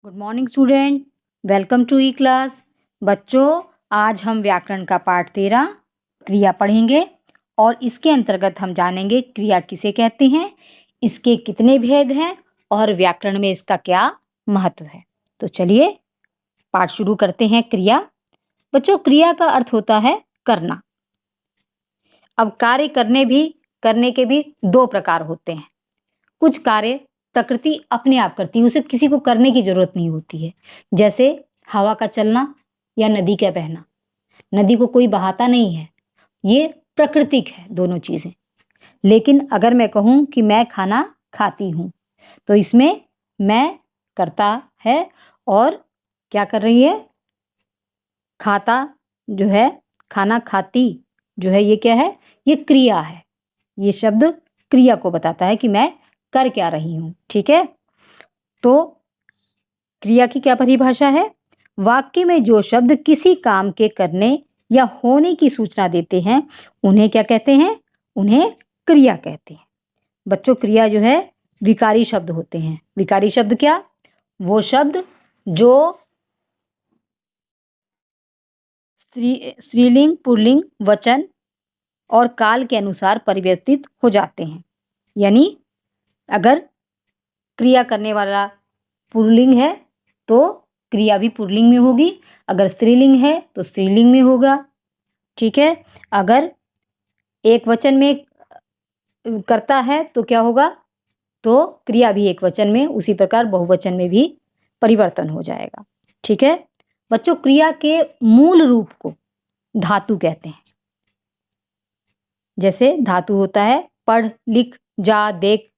Good morning student, welcome to e class. बच्चों, आज हम व्याकरण का पाठ 13 क्रिया पढ़ेंगे और इसके अंतर्गत हम जानेंगे क्रिया किसे कहते हैं, इसके कितने भेद हैं और व्याकरण में इसका क्या महत्व है। तो चलिए पाठ शुरू करते हैं। क्रिया। बच्चों, क्रिया का अर्थ होता है करना। अब कार्य करने के भी दो प्रकार होते हैं। कुछ कार्य प्रकृति अपने आप करती है, उसे किसी को करने की जरूरत नहीं होती है। जैसे हवा का चलना या नदी का बहना। नदी को कोई बहाता नहीं है, ये प्राकृतिक है दोनों चीजें। लेकिन अगर मैं कहूँ कि मैं खाना खाती हूँ, तो इसमें मैं करता है और क्या कर रही है, खाता जो है, खाना खाती जो है, ये क्या है, ये क्रिया है। ये शब्द क्रिया को बताता है कि मैं कर क्या रही हूं। ठीक है, तो क्रिया की क्या परिभाषा है? वाक्य में जो शब्द किसी काम के करने या होने की सूचना देते हैं, उन्हें क्या कहते हैं? उन्हें क्रिया कहते हैं। बच्चों, क्रिया जो है विकारी शब्द होते हैं। विकारी शब्द क्या? वो शब्द जो स्त्रीलिंग, पुल्लिंग, वचन और काल के अनुसार परिवर्तित हो जाते हैं। यानी अगर क्रिया करने वाला पुल्लिंग है तो क्रिया भी पुल्लिंग में होगी, अगर स्त्रीलिंग है तो स्त्रीलिंग में होगा। ठीक है, अगर एक वचन में करता है तो क्या होगा, तो क्रिया भी एक वचन में, उसी प्रकार बहुवचन में भी परिवर्तन हो जाएगा। ठीक है बच्चों, क्रिया के मूल रूप को धातु कहते हैं। जैसे धातु होता है पढ़, लिख, जा, देख।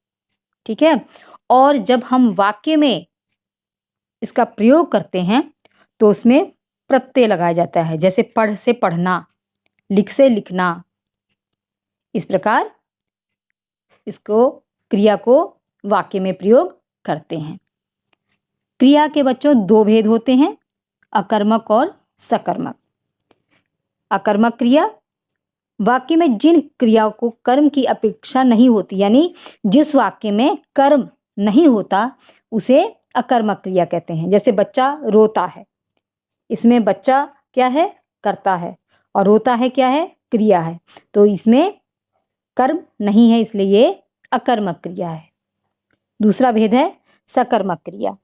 ठीक है, और जब हम वाक्य में इसका प्रयोग करते हैं तो उसमें प्रत्यय लगाया जाता है। जैसे पढ़ से पढ़ना, लिख से लिखना। इस प्रकार इसको, क्रिया को वाक्य में प्रयोग करते हैं। क्रिया के बच्चों दो भेद होते हैं, अकर्मक और सकर्मक। अकर्मक क्रिया, वाक्य में जिन क्रियाओं को कर्म की अपेक्षा नहीं होती, यानी जिस वाक्य में कर्म नहीं होता, उसे अकर्मक क्रिया कहते हैं। जैसे बच्चा रोता है, इसमें बच्चा क्या है, करता है, और रोता है क्या है, क्रिया है। तो इसमें कर्म नहीं है, इसलिए ये अकर्मक क्रिया है। दूसरा भेद है सकर्मक क्रिया।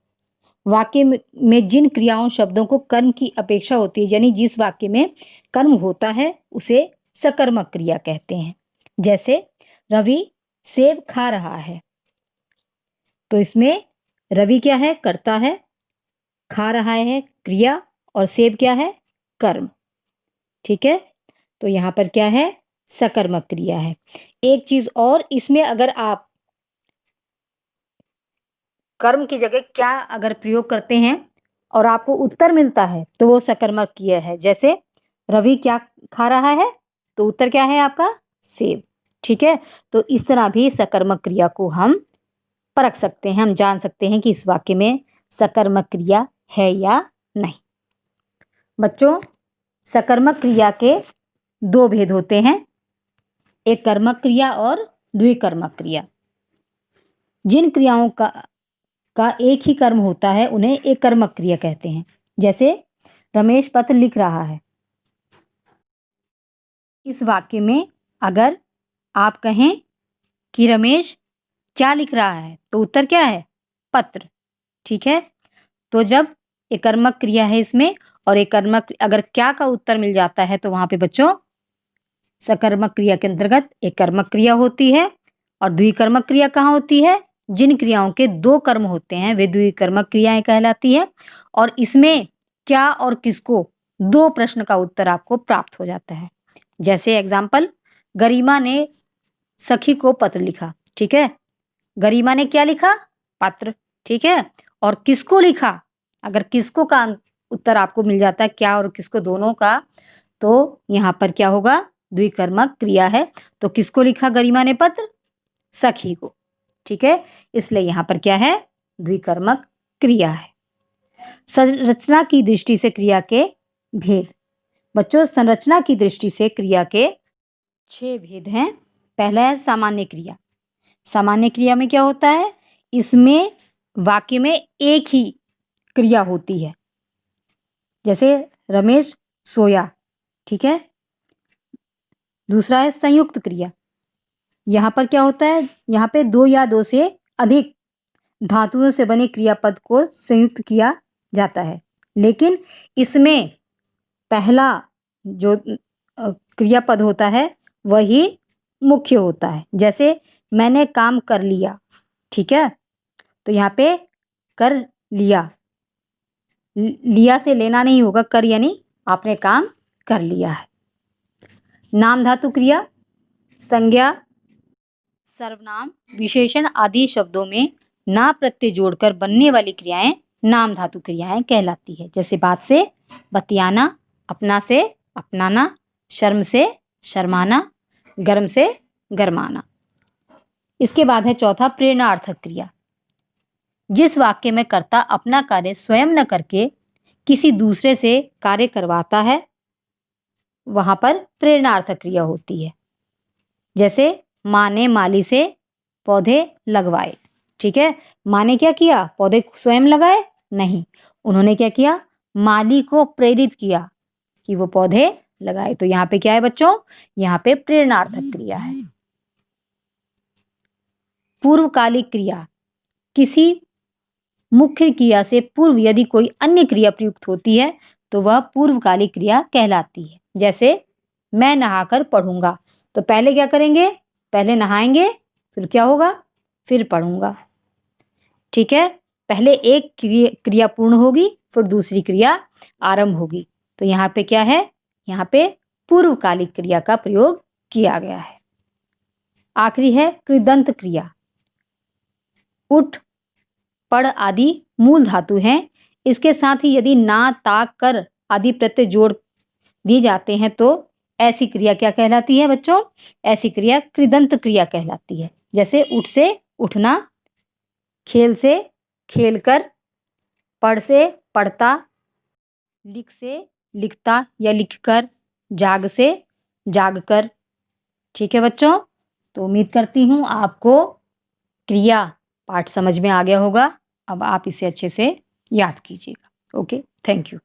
वाक्य में जिन क्रियाओं शब्दों को कर्म की अपेक्षा होती है, यानी जिस वाक्य में कर्म होता है, उसे सकर्मक क्रिया कहते हैं। जैसे रवि सेब खा रहा है, तो इसमें रवि क्या है, करता है, खा रहा है क्रिया, और सेब क्या है, कर्म। ठीक है, तो यहाँ पर क्या है, सकर्मक क्रिया है। एक चीज और, इसमें अगर आप कर्म की जगह क्या अगर प्रयोग करते हैं और आपको उत्तर मिलता है, तो वो सकर्मक क्रिया है। जैसे रवि क्या खा रहा है, तो उत्तर क्या है आपका, सेब। ठीक है, तो इस तरह भी सकर्मक क्रिया को हम परख सकते हैं, हम जान सकते हैं कि इस वाक्य में सकर्मक क्रिया है या नहीं। बच्चों, सकर्मक क्रिया के दो भेद होते हैं, एक कर्मक क्रिया और द्विकर्मक क्रिया। जिन क्रियाओं का एक ही कर्म होता है, उन्हें एक कर्मक क्रिया कहते हैं। जैसे रमेश पत्र लिख रहा है, इस वाक्य में अगर आप कहें कि रमेश क्या लिख रहा है, तो उत्तर क्या है, पत्र। ठीक है, तो जब एक कर्मक क्रिया है इसमें, और एक कर्मक, अगर क्या का उत्तर मिल जाता है, तो वहां पे बच्चों सकर्मक क्रिया के अंतर्गत एक कर्मक क्रिया होती है। और द्विकर्मक क्रिया कहाँ होती है? जिन क्रियाओं के दो कर्म होते हैं, वे द्विकर्मक क्रियाएं कहलाती है। और इसमें क्या और किसको, दो प्रश्न का उत्तर आपको प्राप्त हो जाता है। जैसे एग्जाम्पल, गरिमा ने सखी को पत्र लिखा। ठीक है, गरिमा ने क्या लिखा, पत्र। ठीक है, और किसको लिखा, अगर किसको का उत्तर आपको मिल जाता है, क्या और किसको, दोनों का, तो यहाँ पर क्या होगा, द्विकर्मक क्रिया है। तो किसको लिखा गरिमा ने पत्र, सखी को। ठीक है, इसलिए यहाँ पर क्या है, द्विकर्मक क्रिया है। संरचना की दृष्टि से क्रिया के भेद। बच्चों, संरचना की दृष्टि से क्रिया के 6 भेद हैं। पहला है सामान्य क्रिया। सामान्य क्रिया में क्या होता है, इसमें वाक्य में एक ही क्रिया होती है। जैसे रमेश सोया, ठीक है। दूसरा है संयुक्त क्रिया। यहाँ पर क्या होता है, यहाँ पे दो या दो से अधिक धातुओं से बने क्रियापद को संयुक्त किया जाता है, लेकिन इसमें पहला जो क्रियापद होता है वही मुख्य होता है। जैसे मैंने काम कर लिया, ठीक है, तो यहाँ पे कर लिया, लिया से लेना नहीं होगा, कर यानी आपने काम कर लिया है। नाम धातु क्रिया संज्ञा, सर्वनाम, विशेषण आदि शब्दों में ना प्रत्यय जोड़कर बनने वाली क्रियाएं नाम धातु क्रियाएं कहलाती है। जैसे बात से बतियाना, अपना से अपनाना, शर्म से शर्माना, गर्म से गरमाना। इसके बाद है चौथा प्रेरणार्थक क्रिया। जिस वाक्य में कर्ता अपना कार्य स्वयं न करके किसी दूसरे से कार्य करवाता है वहां पर प्रेरणार्थक क्रिया होती है। जैसे माँ ने माली से पौधे लगवाए, ठीक है। माँ ने क्या किया, पौधे स्वयं लगाए नहीं, उन्होंने क्या किया, माली को प्रेरित किया कि वो पौधे लगाए। तो यहाँ पे क्या है बच्चों, यहाँ पे प्रेरणार्थक क्रिया है। पूर्वकालिक क्रिया, किसी मुख्य क्रिया से पूर्व यदि कोई अन्य क्रिया प्रयुक्त होती है तो वह पूर्वकालिक क्रिया कहलाती है। जैसे मैं नहाकर पढ़ूंगा, तो पहले क्या करेंगे, पहले नहाएंगे, फिर क्या होगा, फिर पढ़ूंगा, ठीक है। पहले एक क्रिया पूर्ण होगी, फिर दूसरी क्रिया आरंभ होगी। तो यहाँ पे क्या है, यहाँ पे पूर्वकालिक क्रिया का प्रयोग किया गया है। आखिरी है कृदंत क्रिया। उठ, पढ़ आदि मूल धातु हैं। इसके साथ ही यदि ना, ता, कर आदि प्रत्यय जोड़ दिए जाते हैं तो ऐसी क्रिया क्या कहलाती है बच्चों, ऐसी क्रिया कृदंत क्रिया कहलाती है। जैसे उठ से उठना, खेल से खेलकर, पढ़ से पढ़ता, लिख से लिखता या लिखकर, जाग से जागकर, ठीक है बच्चों। तो उम्मीद करती हूँ आपको क्रिया पाठ समझ में आ गया होगा। अब आप इसे अच्छे से याद कीजिएगा। Okay, thank you.